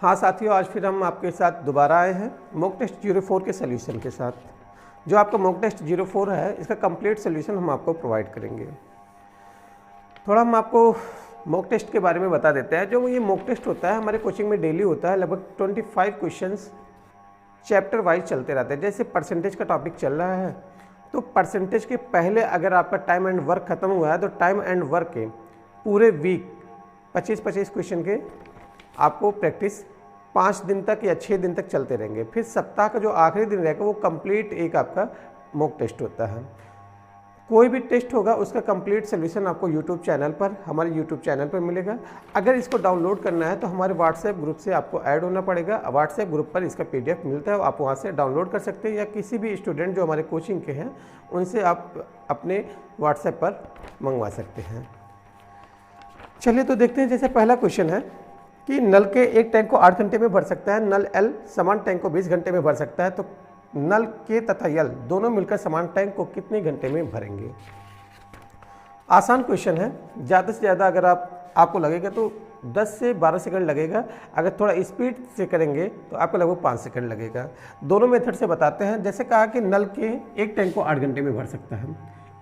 हाँ साथियों, आज फिर हम आपके साथ दोबारा आए हैं मॉक टेस्ट 04 के सोल्यूशन के साथ। जो आपका मॉक टेस्ट 04 है, इसका कंप्लीट सोल्यूशन हम आपको प्रोवाइड करेंगे। थोड़ा हम आपको मॉक टेस्ट के बारे में बता देते हैं। जो ये मॉक टेस्ट होता है हमारे कोचिंग में डेली होता है, लगभग 25 क्वेश्चंस चैप्टर वाइज चलते रहते हैं। जैसे परसेंटेज का टॉपिक चल रहा है, तो परसेंटेज के पहले अगर आपका टाइम एंड वर्क खत्म हुआ है तो टाइम एंड वर्क के पूरे वीक 25-25 क्वेश्चन के आपको प्रैक्टिस 5 दिन तक या 6 दिन तक चलते रहेंगे। फिर सप्ताह का जो आखिरी दिन रहेगा वो कंप्लीट एक आपका मॉक टेस्ट होता है। कोई भी टेस्ट होगा उसका कंप्लीट सोल्यूशन आपको यूट्यूब चैनल पर, हमारे यूट्यूब चैनल पर मिलेगा। अगर इसको डाउनलोड करना है तो हमारे व्हाट्सएप ग्रुप से आपको ऐड होना पड़ेगा। व्हाट्सएप ग्रुप पर इसका PDF मिलता है, आप वहाँ से डाउनलोड कर सकते हैं, या किसी भी स्टूडेंट जो हमारे कोचिंग के हैं उनसे आप अपने व्हाट्सएप पर मंगवा सकते हैं। चलिए तो देखते हैं। जैसे पहला क्वेश्चन है कि नल के एक टैंक को 8 घंटे में भर सकता है, नल L समान टैंक को 20 घंटे में भर सकता है, तो नल K तथा L दोनों मिलकर समान टैंक को कितने घंटे में भरेंगे। आसान क्वेश्चन है। ज़्यादा से ज़्यादा अगर आपको लगेगा तो 10 से 12 सेकंड लगेगा। अगर थोड़ा स्पीड से करेंगे तो आपको लगभग 5 सेकंड लगेगा। दोनों मेथड से बताते हैं। जैसे कहा कि नल K एक टैंक को 8 घंटे में भर सकता है।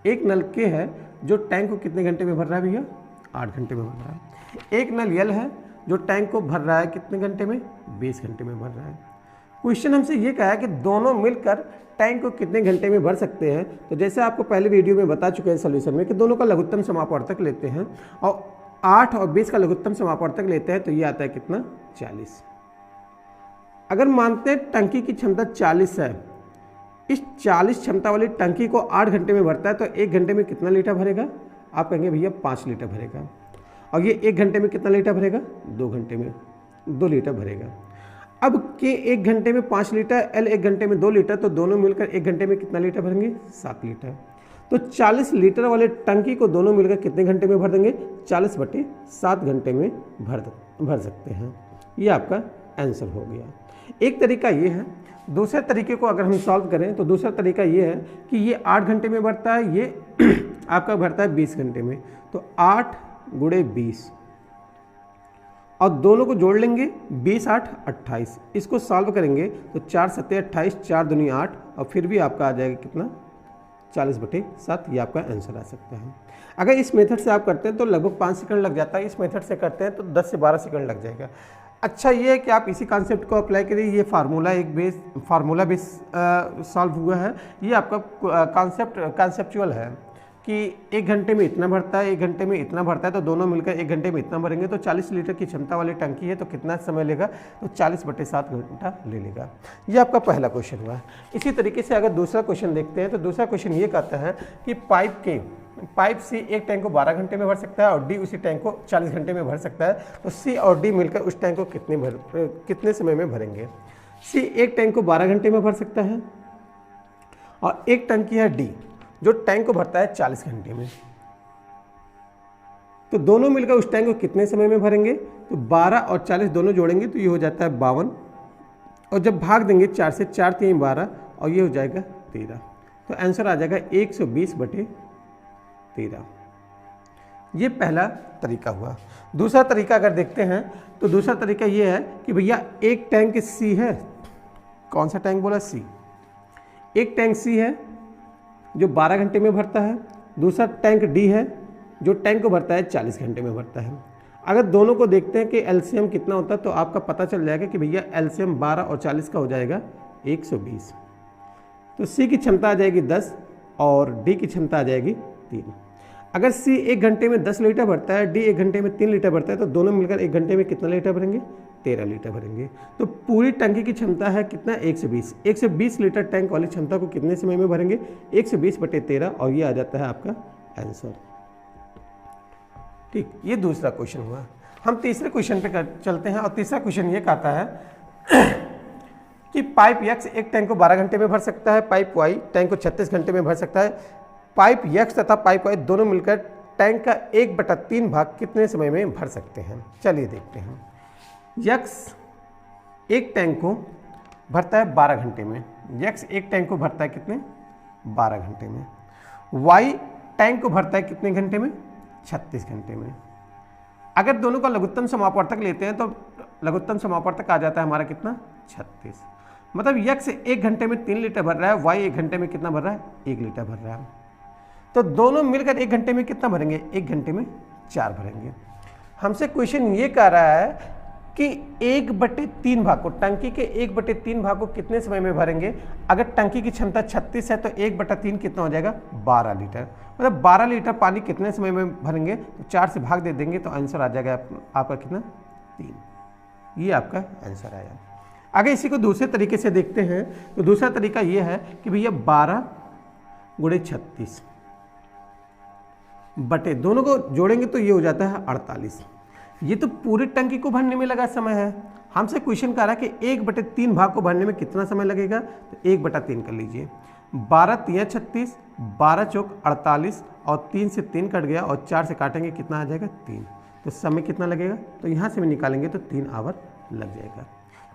एक नल K है जो टैंक को कितने घंटे में भर रहा है भैया, 8 घंटे में भर रहा है। एक नल L है जो टैंक को भर रहा है कितने घंटे में, 20 घंटे में भर रहा है। क्वेश्चन हमसे ये कहा है कि दोनों मिलकर टैंक को कितने घंटे में भर सकते हैं। तो जैसे आपको पहले वीडियो में बता चुके हैं सोल्यूशन में कि दोनों का लघुत्तम समापवर्तक लेते हैं और 8 और 20 का लघुत्तम समापवर्तक लेते हैं, तो ये आता है कितना, 40। अगर मानते हैं टंकी की क्षमता 40 है, इस 40 क्षमता वाली टंकी को 8 घंटे में भरता है, तो 1 घंटे में कितना लीटर भरेगा। आप कहेंगे भैया 5 लीटर भरेगा। और ये 1 घंटे में कितना लीटर भरेगा, 2 घंटे में 2 लीटर भरेगा। अब के 1 घंटे में 5 लीटर, L 1 घंटे में 2 लीटर, तो दोनों मिलकर 1 घंटे में कितना लीटर भरेंगे, 7 लीटर। तो 40 लीटर वाले टंकी को दोनों मिलकर कितने घंटे में भर देंगे, 40/7 घंटे में भर सकते हैं। ये आपका आंसर हो गया। एक तरीका ये है। दूसरे तरीके को अगर हम सॉल्व करें तो दूसरा तरीका ये है कि ये 8 घंटे में भरता है, ये आपका भरता है 20 घंटे में। तो 8 × 20 और दोनों को जोड़ लेंगे, 20 8 28। इसको सॉल्व करेंगे तो 4 7 28, 4 दूनी 8, और फिर भी आपका आ जाएगा कितना, 40/7। ये आपका आंसर आ सकता है। अगर इस मेथड से आप करते हैं तो लगभग 5 सेकंड लग जाता है। इस मेथड से करते हैं तो 10 से 12 सेकंड लग जाएगा। अच्छा ये है कि आप इसी कॉन्सेप्ट को अप्लाई करिए। ये फार्मूला बेस सॉल्व हुआ है। ये आपका कॉन्सेप्चुअल है कि 1 घंटे में इतना भरता है, 1 घंटे में इतना भरता है, तो दोनों मिलकर 1 घंटे में इतना भरेंगे। तो 40 लीटर की क्षमता वाली टंकी है, तो कितना समय लेगा, तो 40/7 घंटा ले लेगा। ये आपका पहला क्वेश्चन हुआ। इसी तरीके से अगर दूसरा क्वेश्चन देखते हैं तो दूसरा क्वेश्चन ये कहता है कि पाइप C एक टैंक को 12 घंटे में भर सकता है और D उसी टैंक को 40 घंटे में भर सकता है। तो C और D मिलकर उस टैंक को कितने समय में भरेंगे। C एक टैंक को 12 घंटे में भर सकता है और एक टंकी है D जो टैंक को भरता है 40 घंटे में। तो दोनों मिलकर उस टैंक को कितने समय में भरेंगे, तो 12 और 40 दोनों जोड़ेंगे तो ये हो जाता है 52, और जब भाग देंगे 4 से, 4 3 12, और ये हो जाएगा 13। तो आंसर आ जाएगा 120/13। ये पहला तरीका हुआ। दूसरा तरीका अगर देखते हैं तो दूसरा तरीका ये है कि भैया एक टैंक C है। कौन सा टैंक बोला, C। एक टैंक C है जो 12 घंटे में भरता है, दूसरा टैंक D है जो टैंक को भरता है 40 घंटे में भरता है। अगर दोनों को देखते हैं कि LCM कितना होता है, तो आपका पता चल जाएगा कि भैया LCM 12 और 40 का हो जाएगा 120। तो C की क्षमता आ जाएगी 10 और D की क्षमता आ जाएगी 3। अगर C 1 घंटे में 10 लीटर भरता है, D 1 घंटे में 3 लीटर भरता है, तो दोनों मिलकर 1 घंटे में कितना लीटर भरेंगे, 13 लीटर भरेंगे। तो पूरी टंकी की क्षमता है कितना, 120। 120 लीटर टैंक वाली क्षमता को कितने समय में भरेंगे, 120/13, और ये आ जाता है आपका आंसर। ठीक, ये दूसरा क्वेश्चन हुआ। हम तीसरे क्वेश्चन पे चलते हैं और तीसरा क्वेश्चन ये कहता है कि पाइप X एक टैंक को 12 घंटे में भर सकता है, पाइप Y टैंक को 36 घंटे में भर सकता है। पाइप X तथा पाइप Y दोनों मिलकर टैंक का 1/3 भाग कितने समय में भर सकते हैं। चलिए देखते हैं। X एक टैंक को भरता है 12 घंटे में। X एक टैंक को भरता है कितने, 12 घंटे में। Y टैंक को भरता है कितने घंटे में, 36 घंटे में। अगर दोनों का लघुत्तम समापवर्तक लेते हैं तो लघुत्तम समापवर्तक आ जाता है हमारा कितना 36। मतलब यक्ष 1 घंटे में 3 लीटर भर रहा है, वाई 1 घंटे में कितना भर रहा है 1 लीटर भर रहा है। तो दोनों मिलकर 1 घंटे में कितना भरेंगे 1 घंटे में 4 भरेंगे। हमसे क्वेश्चन ये कह रहा है कि 1/3 भाग को, टंकी के 1/3 भाग को कितने समय में भरेंगे। अगर टंकी की क्षमता 36 है तो 1/3 कितना हो जाएगा 12 लीटर। मतलब 12 लीटर पानी कितने समय में भरेंगे, तो 4 से भाग दे देंगे तो आंसर आ जाएगा आपका कितना 3। ये आपका आंसर आया। आगे इसी को दूसरे तरीके से देखते हैं। तो दूसरा तरीका ये है कि भैया 12 × 36 बटे, दोनों को जोड़ेंगे तो ये हो जाता है 48। ये तो पूरी टंकी को भरने में लगा समय है। हमसे क्वेश्चन कह रहा है कि 1/3 भाग को भरने में कितना समय लगेगा, तो 1/3 कर लीजिए। 12 × 36, 12 चौक 48 और 3 से 3 कट गया और 4 से काटेंगे कितना आ जाएगा 3। तो समय कितना लगेगा, तो यहाँ से भी निकालेंगे तो 3 आवर लग जाएगा।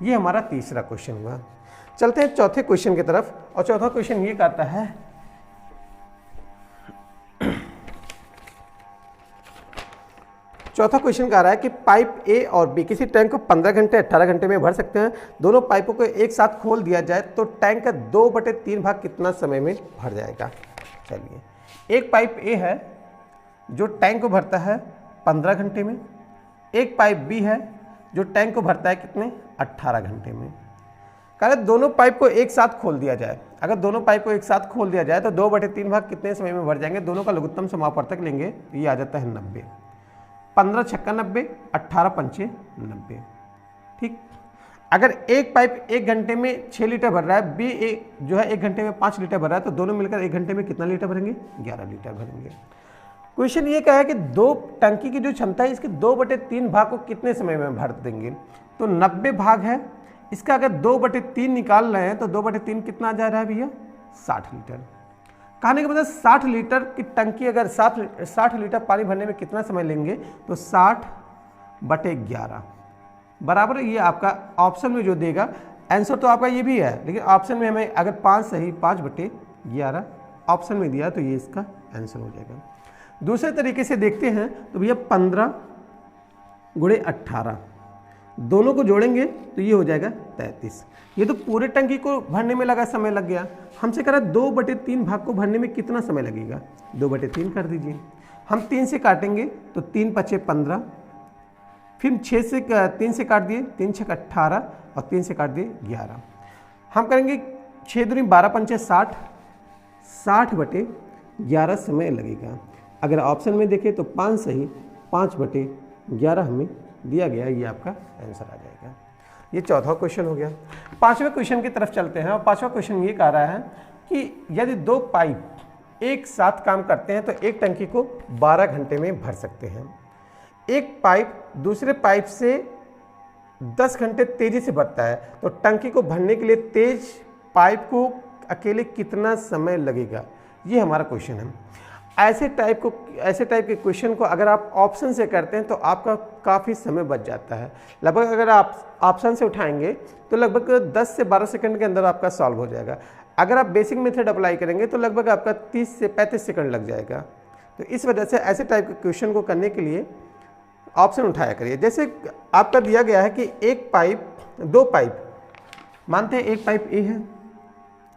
ये हमारा तीसरा क्वेश्चन हुआ। चलते हैं चौथे क्वेश्चन की तरफ। और चौथा क्वेश्चन ये कहता है चौथा क्वेश्चन कह रहा है कि पाइप ए और बी किसी टैंक को 15 घंटे 18 घंटे में भर सकते हैं। दोनों पाइपों को एक साथ खोल दिया जाए तो टैंक का 2/3 भाग कितना समय में भर जाएगा। चलिए, एक पाइप ए है जो टैंक को भरता है 15 घंटे में, एक पाइप बी है जो टैंक को भरता है कितने 18 घंटे में। कह रहे दोनों पाइप को एक साथ खोल दिया जाए। अगर दोनों पाइप को एक साथ खोल दिया जाए तो 2/3 भाग कितने समय में भर जाएंगे। दोनों का लघुत्तम समापवर्तक लेंगे तो ये आ जाता है 90। 15 छक्का 90, 18 पंचे 90। ठीक, अगर एक पाइप 1 घंटे में 6 लीटर भर रहा है, बी जो है 1 घंटे में 5 लीटर भर रहा है, तो दोनों मिलकर 1 घंटे में कितना लीटर भरेंगे 11 लीटर भरेंगे। क्वेश्चन ये कहा है कि दो टंकी की जो क्षमता है इसके 2/3 भाग को कितने समय में भर देंगे। तो 90 भाग है, इसका अगर 2/3 निकाल रहे हैं तो 2/3 कितना जा रहा है भैया 60 लीटर। कहने का मतलब 60 लीटर की टंकी अगर 60 लीटर पानी भरने में कितना समय लेंगे, तो 60/11 बराबर। ये आपका ऑप्शन में जो देगा आंसर तो आपका ये भी है, लेकिन ऑप्शन में हमें अगर 5 सही 5/11 ऑप्शन में दिया तो ये इसका आंसर हो जाएगा। दूसरे तरीके से देखते हैं तो भैया 15 × 18 दोनों को जोड़ेंगे तो ये हो जाएगा 33। ये तो पूरे टंकी को भरने में लगा समय लग गया। हमसे कह रहा है 2/3 भाग को भरने में कितना समय लगेगा, 2/3 कर दीजिए। हम 3 से काटेंगे तो 3 × 5 = 15, फिर 3 से काट दिए, 3 × 6 = 18 और 3 से काट दिए 11। हम करेंगे 6 दूनी 12 पंचे 60, 60/11 समय लगेगा। अगर ऑप्शन में देखें तो 5 सही 5/11 हमें दिया गया, ये आपका आंसर आ जाएगा। ये चौथा क्वेश्चन हो गया। पांचवें क्वेश्चन की तरफ चलते हैं। और पांचवा क्वेश्चन ये कह रहा है कि यदि दो पाइप एक साथ काम करते हैं तो एक टंकी को 12 घंटे में भर सकते हैं। एक पाइप दूसरे पाइप से 10 घंटे तेजी से भरता है, तो टंकी को भरने के लिए तेज पाइप को अकेले कितना समय लगेगा, ये हमारा क्वेश्चन है। ऐसे टाइप के क्वेश्चन को अगर आप ऑप्शन से करते हैं तो आपका काफ़ी समय बच जाता है। लगभग अगर आप ऑप्शन से उठाएंगे तो लगभग 10 से 12 सेकंड के अंदर आपका सॉल्व हो जाएगा। अगर आप बेसिक मेथड अप्लाई करेंगे तो लगभग आपका 30 से 35 सेकंड लग जाएगा। तो इस वजह से ऐसे टाइप के क्वेश्चन को करने के लिए ऑप्शन उठाया करिए। जैसे आपका दिया गया है कि एक पाइप, दो पाइप, मानते हैं एक पाइप ए है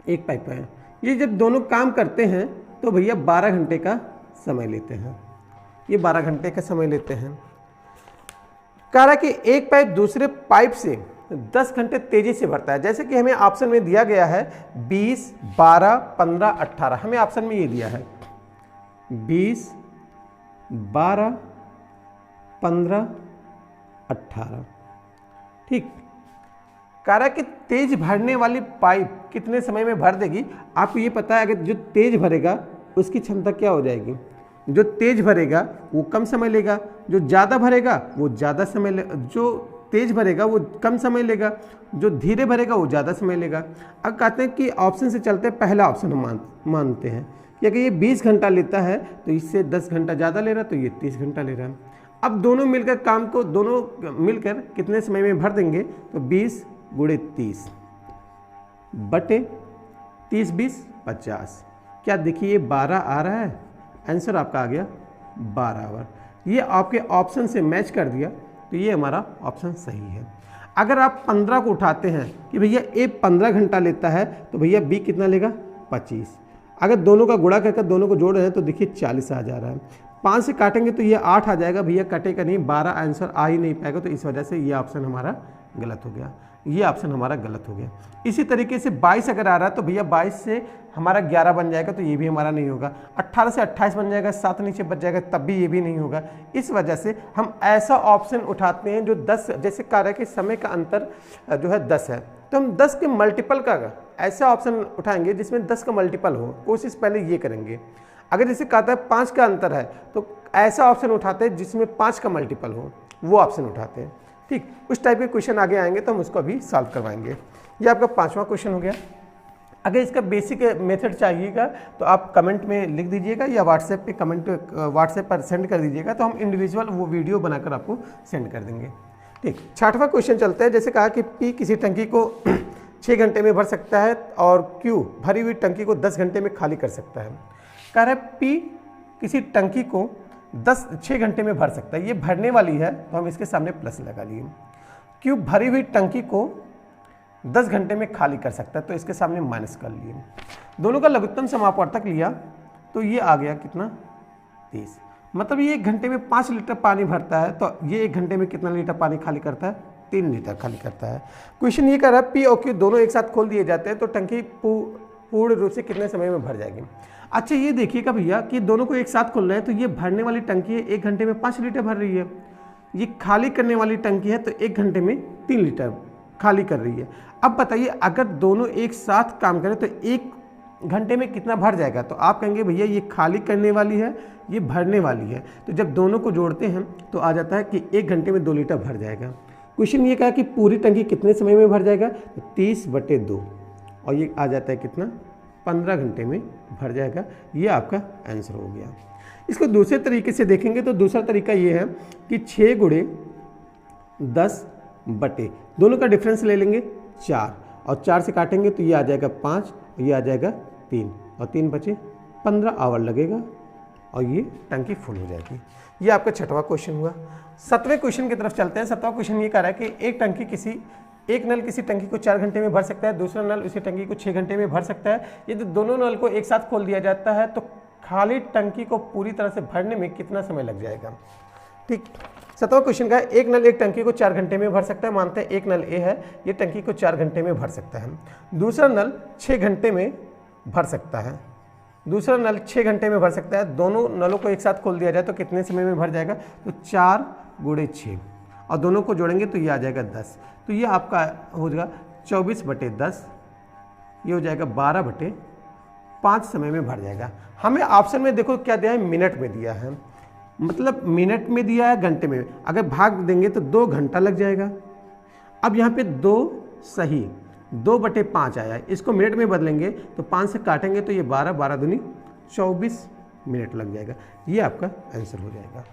एक पाइप है, ये जब दोनों काम करते हैं तो भैया 12 घंटे का समय लेते हैं। ये 12 घंटे का समय लेते हैं। कह रहा है कि एक पाइप दूसरे पाइप से 10 घंटे तेजी से भरता है। जैसे कि हमें ऑप्शन में दिया गया है 20, 12, 15, 18। हमें ऑप्शन में ये दिया है 20, 12, 15, 18। ठीक, कह रहा है कि तेज भरने वाली पाइप कितने समय में भर देगी। आपको ये पता है अगर जो तेज भरेगा उसकी क्षमता क्या हो जाएगी, जो तेज भरेगा वो कम समय लेगा, जो ज़्यादा भरेगा वो ज़्यादा समय ले, जो तेज भरेगा वो कम समय लेगा, जो धीरे भरेगा वो ज़्यादा समय लेगा। अब कहते हैं कि ऑप्शन से चलते पहला ऑप्शन हम मानते हैं कि अगर ये 20 घंटा लेता है तो इससे 10 घंटा ज़्यादा ले रहा है, तो ये 30 घंटा ले रहा है। अब दोनों मिलकर काम को दोनों मिलकर कितने समय में भर देंगे, तो 20 × 30 बटे 30, 20, 50। क्या देखिए 12 आ रहा है, आंसर आपका आ गया 12 आवर। ये आपके ऑप्शन से मैच कर दिया तो ये हमारा ऑप्शन सही है। अगर आप 15 को उठाते हैं कि भैया ए 15 घंटा लेता है तो भैया बी कितना लेगा 25। अगर दोनों का गुणा करके दोनों को जोड़ रहे हैं तो देखिए 40 आ जा रहा है। 5 से काटेंगे तो ये 8 आ जाएगा, भैया कटेगा नहीं, 12 आंसर आ ही नहीं पाएगा, तो इस वजह से ये ऑप्शन हमारा गलत हो गया, ये ऑप्शन हमारा गलत हो गया। इसी तरीके से 22 अगर आ रहा है तो भैया 22 से हमारा 11 बन जाएगा, तो ये भी हमारा नहीं होगा। 18 से 28 बन जाएगा, 7 नीचे बच जाएगा, तब भी ये भी नहीं होगा। इस वजह से हम ऐसा ऑप्शन उठाते हैं जो 10, जैसे कह रहा है कि समय का अंतर जो है 10 है, तो हम 10 के मल्टीपल का ऐसा ऑप्शन उठाएंगे जिसमें 10 का मल्टीपल हो। कोशिश पहले ये करेंगे। अगर जैसे कहता है 5 का अंतर है तो ऐसा ऑप्शन उठाते हैं जिसमें 5 का मल्टीपल हो, वो ऑप्शन उठाते हैं। ठीक, उस टाइप के क्वेश्चन आगे आएंगे तो हम उसको अभी सॉल्व करवाएंगे। ये आपका 5वां क्वेश्चन हो गया। अगर इसका बेसिक मेथड चाहिएगा तो आप कमेंट में लिख दीजिएगा या व्हाट्सएप पे कमेंट व्हाट्सएप पर सेंड कर दीजिएगा, तो हम इंडिविजुअल वो वीडियो बनाकर आपको सेंड कर देंगे। ठीक, 6वां क्वेश्चन चलते हैं। जैसे कहा कि पी किसी टंकी को 6 घंटे में भर सकता है और क्यू भरी हुई टंकी को 10 घंटे में खाली कर सकता है। कह रहा है पी किसी टंकी को 6 घंटे में भर सकता है, ये भरने वाली है तो हम इसके सामने प्लस लगा लिए। क्यू भरी हुई टंकी को 10 घंटे में खाली कर सकता है, तो इसके सामने माइनस कर लिए। दोनों का लघुत्तम समापवर्तक लिया तो ये आ गया कितना 30, मतलब ये 1 घंटे में 5 लीटर पानी भरता है, तो ये 1 घंटे में कितना लीटर पानी खाली करता है 3 लीटर खाली करता है। क्वेश्चन ये कह रहा है पी और क्यू दोनों एक साथ खोल दिए जाते हैं तो टंकी पूर्ण रूप से कितने समय में भर जाएगी। अच्छा ये देखिएगा भैया कि दोनों को एक साथ खोल रहे हैं, तो ये भरने वाली टंकी है 1 घंटे में 5 लीटर भर रही है, ये खाली करने वाली टंकी है तो 1 घंटे में 3 लीटर खाली कर रही है। अब बताइए अगर दोनों एक साथ काम करें तो 1 घंटे में कितना भर जाएगा, तो आप कहेंगे भैया ये खाली करने वाली है, ये भरने वाली है, तो जब दोनों को जोड़ते हैं तो आ जाता है कि 1 घंटे में 2 लीटर भर जाएगा। क्वेश्चन ये कहा कि पूरी टंकी कितने समय में भर जाएगा, तो 30/2 और ये आ जाता है कितना 15 घंटे में भर जाएगा। ये आपका आंसर हो गया। इसको दूसरे तरीके से देखेंगे तो दूसरा तरीका ये है कि 6 × 10 बटे दोनों का डिफरेंस ले लेंगे 4 और 4 से काटेंगे तो ये आ जाएगा 5, ये आ जाएगा 3 और 3 बचे 15 आवर लगेगा और ये टंकी फुल हो जाएगी। ये आपका 6वां क्वेश्चन हुआ। 7वें क्वेश्चन की तरफ चलते हैं। 7वां क्वेश्चन ये कह रहा है कि एक नल किसी टंकी को 4 घंटे में भर सकता है, दूसरा नल उसी टंकी को 6 घंटे में भर सकता है। यदि दोनों नल को एक साथ खोल दिया जाता है तो खाली टंकी को पूरी तरह से भरने में कितना समय लग जाएगा। ठीक, 7वां क्वेश्चन का है एक नल एक टंकी को 4 घंटे में भर सकता है। मानते हैं एक नल ए है, ये टंकी को 4 घंटे में भर सकता है। दूसरा नल 6 घंटे में भर सकता है, दूसरा नल 6 घंटे में भर सकता है। दोनों नलों को एक साथ खोल दिया जाए तो कितने समय में भर जाएगा, तो 4 × 6 और दोनों को जोड़ेंगे तो ये आ जाएगा 10, तो ये आपका हो जाएगा 24/10, ये हो जाएगा 12/5 समय में भर जाएगा। हमें ऑप्शन में देखो क्या दिया है, मिनट में दिया है, मतलब मिनट में दिया है घंटे में, अगर भाग देंगे तो 2 घंटा लग जाएगा। अब यहाँ पे 2 सही 2/5 आया है, इसको मिनट में बदलेंगे तो 5 से काटेंगे तो ये 12, 12 दूनी 24 मिनट लग जाएगा। ये आपका आंसर हो जाएगा।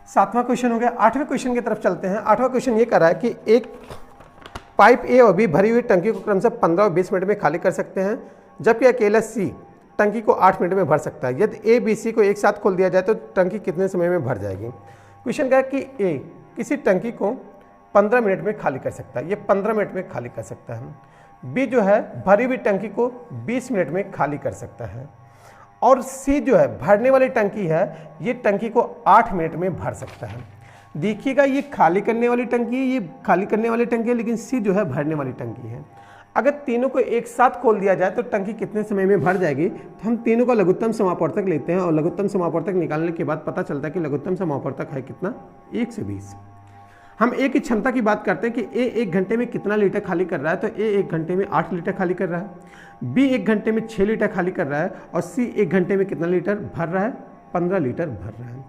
7वां क्वेश्चन हो गया। 8वें क्वेश्चन की तरफ चलते हैं। 8वां क्वेश्चन ये कर रहा है कि एक पाइप ए और बी भरी हुई टंकी को क्रमशः 15 और 20 मिनट में खाली कर सकते हैं, जबकि अकेला सी टंकी को 8 मिनट में भर सकता है। यदि ए बी सी को एक साथ खोल दिया जाए तो टंकी कितने समय में भर जाएगी। क्वेश्चन का है कि ए किसी टंकी को 15 मिनट में खाली कर सकता है, ये 15 मिनट में खाली कर सकता है। बी जो है भरी हुई टंकी को 20 मिनट में खाली कर सकता है, और सी जो है भरने वाली टंकी है, ये टंकी को 8 मिनट में भर सकता है। देखिएगा ये खाली करने वाली टंकी है, ये खाली करने वाली टंकी है, लेकिन सी जो है भरने वाली टंकी है। अगर तीनों को एक साथ खोल दिया जाए तो टंकी कितने समय में भर जाएगी, तो हम तीनों का लघुत्तम समापवर्तक लेते हैं और लघुत्तम समापवर्तक निकालने के बाद पता चलता है कि लघुत्तम समापवर्तक है कितना 120। हम ए की क्षमता की बात करते हैं कि ए 1 घंटे में कितना लीटर खाली कर रहा है, तो ए 1 घंटे में 8 लीटर खाली कर रहा है, बी 1 घंटे में 6 लीटर खाली कर रहा है और सी 1 घंटे में कितना लीटर भर रहा है, 15 लीटर भर रहा है।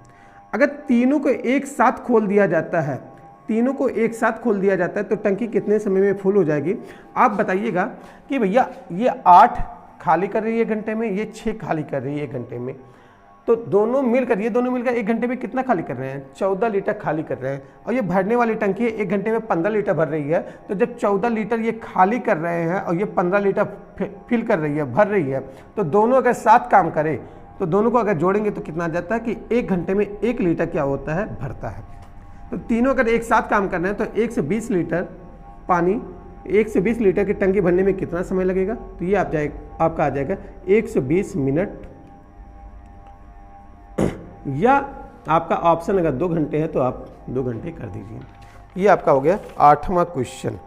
अगर तीनों को एक साथ खोल दिया जाता है, तीनों को एक साथ खोल दिया जाता है तो टंकी कितने समय में फुल हो जाएगी। आप बताइएगा कि भैया ये 8 खाली कर रही है घंटे में, ये 6 खाली कर रही है 1 घंटे में, तो दोनों मिलकर 1 घंटे में कितना खाली कर रहे हैं, 14 लीटर खाली कर रहे हैं। और ये भरने वाली टंकी 1 घंटे में 15 लीटर भर रही है, तो जब 14 लीटर ये खाली कर रहे हैं और ये 15 लीटर फिल कर रही है, भर रही है, तो दोनों अगर साथ काम करें तो दोनों को अगर जोड़ेंगे तो कितना आ जाता है कि 1 घंटे में 1 लीटर क्या होता है, भरता है। तो तीनों अगर एक साथ काम कर रहे हैं तो 1 से 20 लीटर पानी, 1 से 20 लीटर की टंकी भरने में कितना समय लगेगा, तो ये आपका आ जाएगा 120 मिनट, या आपका ऑप्शन अगर 2 घंटे है तो आप 2 घंटे कर दीजिए। ये आपका हो गया 8वां क्वेश्चन।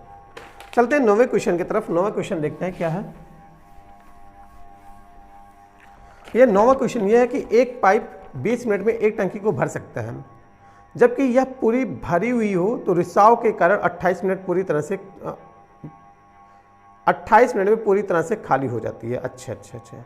चलते हैं 9वें क्वेश्चन की तरफ। 9वां क्वेश्चन देखते हैं क्या है। ये 9वां क्वेश्चन ये है कि एक पाइप 20 मिनट में एक टंकी को भर सकता है, जबकि यह पूरी भरी हुई हो तो रिसाव के कारण 28 मिनट में पूरी तरह से खाली हो जाती है। अच्छा।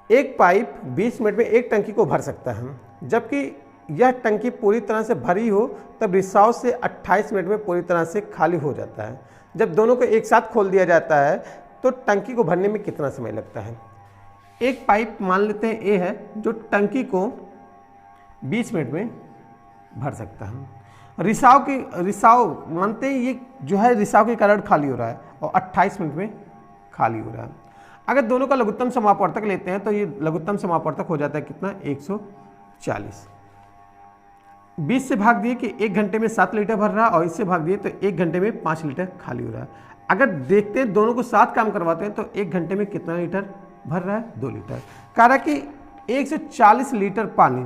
एक पाइप 20 मिनट में एक टंकी को भर सकता है, जबकि यह टंकी पूरी तरह से भरी हो तब रिसाव से 28 मिनट में पूरी तरह से खाली हो जाता है। जब दोनों को एक साथ खोल दिया जाता है तो टंकी को भरने में कितना समय लगता है। एक पाइप मान लेते हैं ए है जो टंकी को 20 मिनट में भर सकता है। रिसाव मानते हैं ये जो है रिसाव के कारण खाली हो रहा है और 28 मिनट में खाली हो रहा है। अगर दोनों का लघुत्तम समापवर्तक लेते हैं तो ये लघुत्तम समापवर्तक हो जाता है कितना, 140। 20 से भाग दिए कि 1 घंटे में 7 लीटर भर रहा है और इससे भाग दिए तो 1 घंटे में 5 लीटर खाली हो रहा है। अगर देखते हैं दोनों को साथ काम करवाते हैं तो 1 घंटे में कितना लीटर भर रहा है, 2 लीटर। कह रहा है कि 140 लीटर पानी,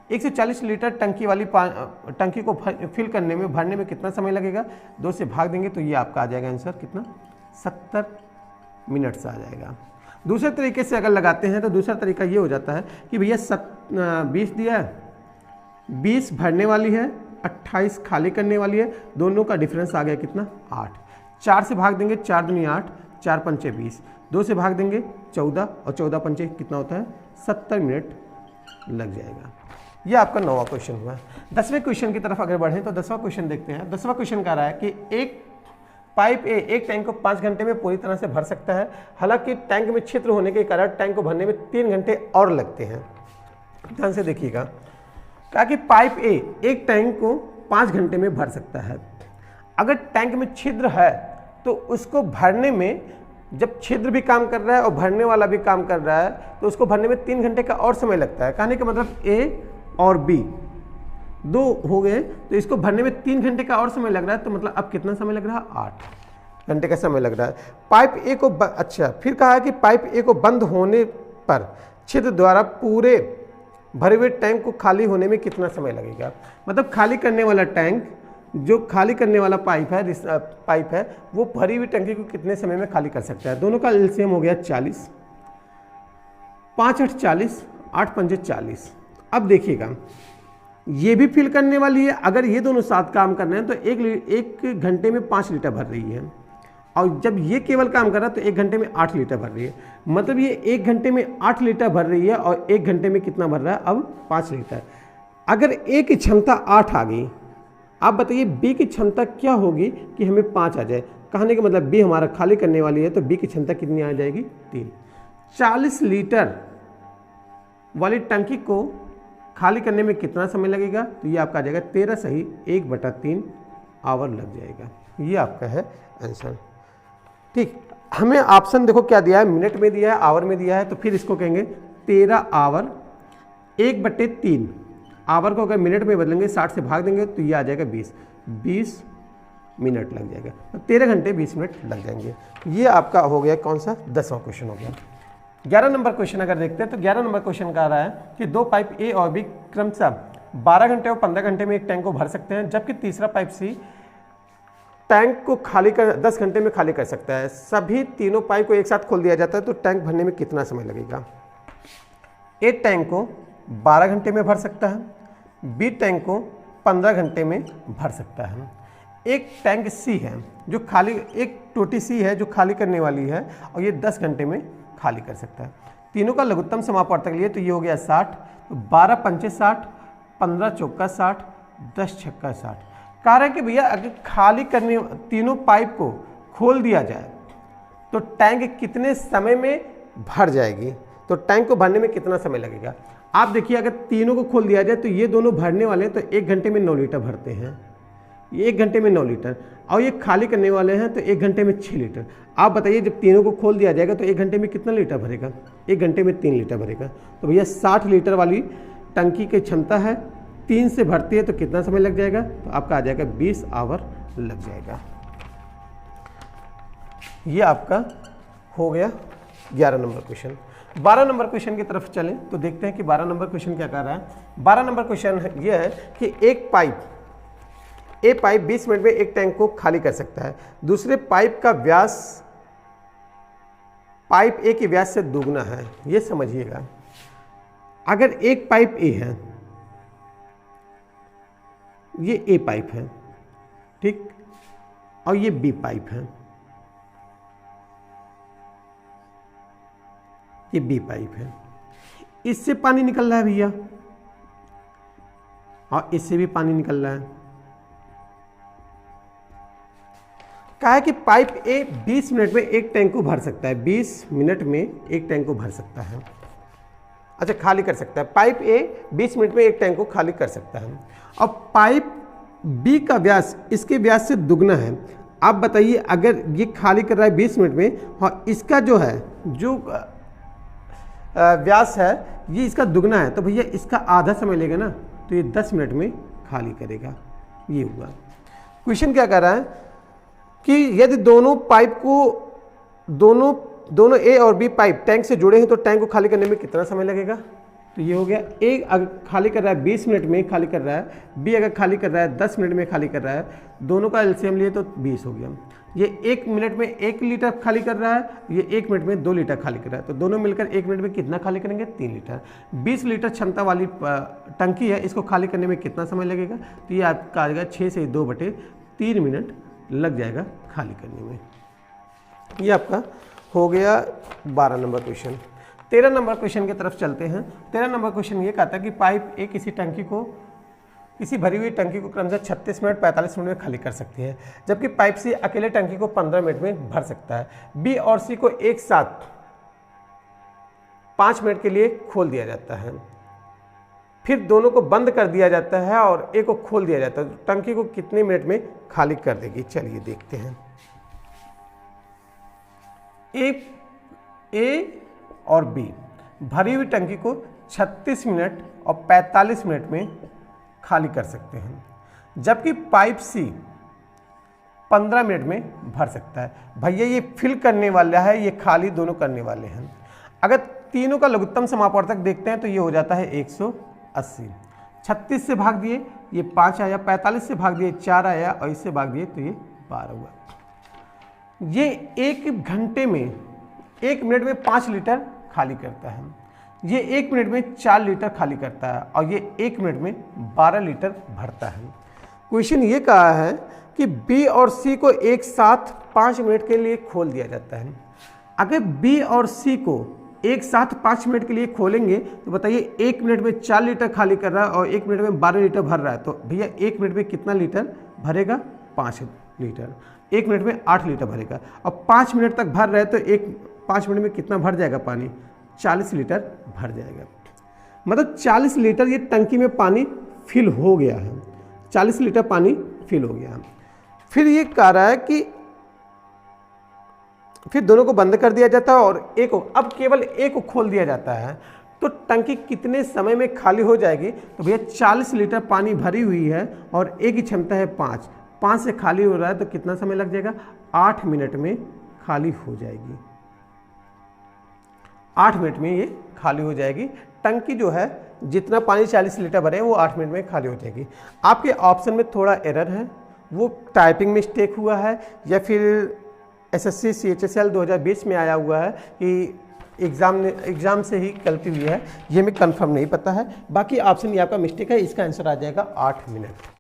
140 लीटर टंकी को फिल करने में, भरने में कितना समय लगेगा, 2 से भाग देंगे तो ये आपका आ जाएगा आंसर कितना, 70 मिनट से आ जाएगा। दूसरे तरीके से अगर लगाते हैं तो दूसरा तरीका ये हो जाता है कि भैया 20 दिया है, 20 भरने वाली है, 28 खाली करने वाली है, दोनों का डिफरेंस आ गया कितना, 8। 4 से भाग देंगे, 4 दूनी 8, 4 पंचे 20, 2 से भाग देंगे 14 और 14 पंचे कितना होता है, 70 मिनट लग जाएगा। यह आपका 9वां क्वेश्चन हुआ। 10वें क्वेश्चन की तरफ अगर बढ़ें तो 10वां क्वेश्चन देखते हैं। 10वां क्वेश्चन कह रहा है कि एक पाइप ए एक टैंक को 5 घंटे में पूरी तरह से भर सकता है, हालांकि टैंक में छिद्र होने के कारण टैंक को भरने में 3 घंटे और लगते हैं। ध्यान से देखिएगा, कहा कि पाइप ए एक टैंक को 5 घंटे में भर सकता है। अगर टैंक में छिद्र है तो उसको भरने में, जब छिद्र भी काम कर रहा है और भरने वाला भी काम कर रहा है तो उसको भरने में 3 घंटे का और समय लगता है। कहने का मतलब ए और बी 2 हो गए तो इसको भरने में 3 घंटे का और समय लग रहा है, तो मतलब अब कितना समय लग रहा है, 8 घंटे का समय लग रहा है। पाइप ए को अच्छा, फिर कहा है कि पाइप ए को बंद होने पर छिद्र द्वारा पूरे भरे हुए टैंक को खाली होने में कितना समय लगेगा। मतलब खाली करने वाला टैंक, जो खाली करने वाला पाइप है वो भरी हुई टंकी को कितने समय में खाली कर सकता है। दोनों का एलसीएम हो गया 40, 5 8 40, 8 पंजे 40। अब देखिएगा ये भी फिल करने वाली है, अगर ये दोनों साथ काम कर रहे हैं तो एक घंटे में 5 लीटर भर रही है, और जब ये केवल काम कर रहा है तो 1 घंटे में 8 लीटर भर रही है। मतलब ये 1 घंटे में 8 लीटर भर रही है और 1 घंटे में कितना भर रहा है, अब 5 लीटर। अगर ए की क्षमता 8 आ गई, आप बताइए बी की क्षमता क्या होगी कि हमें 5 आ जाए। कहने का मतलब बी हमारा खाली करने वाली है तो बी की क्षमता कितनी आ जाएगी, 3। 40 लीटर वाली टंकी को खाली करने में कितना समय लगेगा, तो ये आपका आ जाएगा 13 सही 1/3 आवर लग जाएगा। ये आपका है आंसर। ठीक, हमें ऑप्शन देखो क्या दिया है, मिनट में दिया है, आवर में दिया है, तो फिर इसको कहेंगे 13 आवर 1/3। आवर को अगर मिनट में बदलेंगे, 60 से भाग देंगे तो ये आ जाएगा 20 मिनट लग जाएगा। तो 13 घंटे 20 मिनट लग जाएंगे। ये आपका हो गया कौन सा, 10वां क्वेश्चन हो गया। 11 नंबर क्वेश्चन अगर देखते हैं तो 11 नंबर क्वेश्चन कह रहा है कि 2 पाइप ए और बी क्रमशः 12 घंटे और 15 घंटे में एक टैंक को भर सकते हैं, जबकि तीसरा पाइप सी टैंक को खाली कर 10 घंटे में खाली कर सकता है। सभी तीनों पाइप को एक साथ खोल दिया जाता है तो टैंक भरने में कितना समय लगेगा। ए टैंक को 12 घंटे में भर सकता है, बी टैंक को 15 घंटे में भर सकता है। एक टैंक सी है जो खाली, एक टोटी सी है जो खाली करने वाली है और ये 10 घंटे में खाली कर सकता है। तीनों का लघुत्तम समापवर्तक लिए तो ये हो गया 60, तो 12 पंचे 60, 15 चौका 60, 10 छक्का 60। कह रहे हैं कि भैया अगर खाली करने तीनों पाइप को खोल दिया जाए तो टैंक कितने समय में भर जाएगी, तो टैंक को भरने में कितना समय लगेगा। आप देखिए अगर तीनों को खोल दिया जाए तो ये दोनों भरने वाले हैं तो 1 घंटे में 9 लीटर भरते हैं, ये 1 घंटे में 9 लीटर, और ये खाली करने वाले हैं तो 1 घंटे में 6 लीटर। आप बताइए जब तीनों को खोल दिया जाएगा तो 1 घंटे में कितना लीटर भरेगा? 1 घंटे में 3 लीटर भरेगा। तो भैया 60 लीटर वाली टंकी की क्षमता है, 3 से भरती है तो कितना समय लग जाएगा? तो आपका आ जाएगा 20 आवर लग जाएगा। ये आपका हो गया 11 नंबर क्वेश्चन। 12 नंबर क्वेश्चन की तरफ चलें तो देखते हैं कि 12 नंबर क्वेश्चन क्या कर रहा है। 12 नंबर क्वेश्चन ये है कि एक पाइप 20 मिनट में एक टैंक को खाली कर सकता है। दूसरे पाइप का व्यास पाइप ए के व्यास से दोगुना है। ये समझिएगा, अगर एक पाइप ए है, ये ए पाइप है, ठीक, और ये बी पाइप है, ये बी पाइप है, इससे पानी निकल रहा है भैया और इससे भी पानी निकल रहा है। कहा है कि पाइप ए 20 मिनट में एक टैंक को भर सकता है, 20 मिनट में एक टैंक को भर सकता है, अच्छा खाली कर सकता है। पाइप ए 20 मिनट में एक टैंक को खाली कर सकता है। और पाइप बी का व्यास इसके व्यास से दुगना है। आप बताइए अगर ये खाली कर रहा है 20 मिनट में और इसका जो है जो व्यास है ये इसका दुगना है, तो भैया इसका आधा समय लेगा ना, तो ये 10 मिनट में खाली करेगा। ये हुआ। क्वेश्चन क्या कर रहा है कि यदि दोनों पाइप को दोनों ए और बी पाइप टैंक से जुड़े हैं तो टैंक को खाली करने में कितना समय लगेगा? तो ये हो गया, ए अगर खाली कर रहा है 20 मिनट में खाली कर रहा है, बी अगर खाली कर रहा है 10 मिनट में खाली कर रहा है, दोनों का एलसीएम लिए तो 20 हो गया। ये 1 मिनट में 1 लीटर खाली कर रहा है, ये 1 मिनट में 2 लीटर खाली कर रहा है, तो दोनों मिलकर 1 मिनट में कितना खाली करेंगे? 3 लीटर। 20 लीटर क्षमता वाली टंकी है, इसको खाली करने में कितना समय लगेगा? तो ये आपका आ जाएगा 6 से 2/3 मिनट लग जाएगा खाली करने में। ये आपका हो गया 12 नंबर क्वेश्चन। 13 नंबर क्वेश्चन की तरफ चलते हैं। 13 नंबर क्वेश्चन ये कहता है कि पाइप ए किसी भरी हुई टंकी को क्रमशः 36 मिनट 45 मिनट में खाली कर सकती है, जबकि पाइप सी अकेले टंकी को 15 मिनट में भर सकता है। बी और सी को एक साथ 5 मिनट के लिए खोल दिया जाता है, फिर दोनों को बंद कर दिया जाता है और ए को खोल दिया जाता है, तो टंकी को कितने मिनट में खाली कर देगी? चलिए देखते हैं। ए और बी भरी हुई टंकी को 36 मिनट और 45 मिनट में खाली कर सकते हैं, जबकि पाइप सी 15 मिनट में भर सकता है। भैया ये फिल करने वाला है, ये खाली दोनों करने वाले हैं। अगर तीनों का लघुत्तम समापवर्तक देखते हैं तो ये हो जाता है 180। 36 से भाग दिए ये 5 आया, 45 से भाग दिए 4 आया और इससे भाग दिए तो ये 12 हुआ। ये 1 घंटे में 1 मिनट में 5 लीटर खाली करता है, ये 1 मिनट में 4 लीटर खाली करता है और ये 1 मिनट में 12 लीटर भरता है। क्वेश्चन ये कहा है कि बी और सी को एक साथ 5 मिनट के लिए खोल दिया जाता है। अगर बी और सी को एक साथ 5 मिनट के लिए खोलेंगे तो बताइए 1 मिनट में 4 लीटर खाली कर रहा है और 1 मिनट में 12 लीटर भर रहा है, तो भैया 1 मिनट में कितना लीटर भरेगा? 5 लीटर। 1 मिनट में 8 लीटर भरेगा और 5 मिनट तक भर रहा है तो 5 मिनट में कितना भर जाएगा पानी? 40 लीटर भर जाएगा। मतलब 40 लीटर ये टंकी में पानी फिल हो गया है, 40 लीटर पानी फिल हो गया है। फिर ये कह रहा है कि फिर दोनों को बंद कर दिया जाता है और अब केवल एक को खोल दिया जाता है, तो टंकी कितने समय में खाली हो जाएगी? तो भैया 40 लीटर पानी भरी हुई है और एक की क्षमता है 5 से खाली हो रहा है, तो कितना समय लग जाएगा? 8 मिनट में खाली हो जाएगी। 8 मिनट में ये खाली हो जाएगी। टंकी जो है जितना पानी 40 लीटर भरे वो 8 मिनट में खाली हो जाएगी। आपके ऑप्शन में थोड़ा एरर है, वो टाइपिंग मिस्टेक हुआ है या फिर एसएससी CHSL 2020 में आया हुआ है कि एग्ज़ाम से ही गलती हुई है, ये मैं कंफर्म नहीं पता है। बाकी ऑप्शन ये आपका मिस्टेक है, इसका आंसर आ जाएगा 8 मिनट।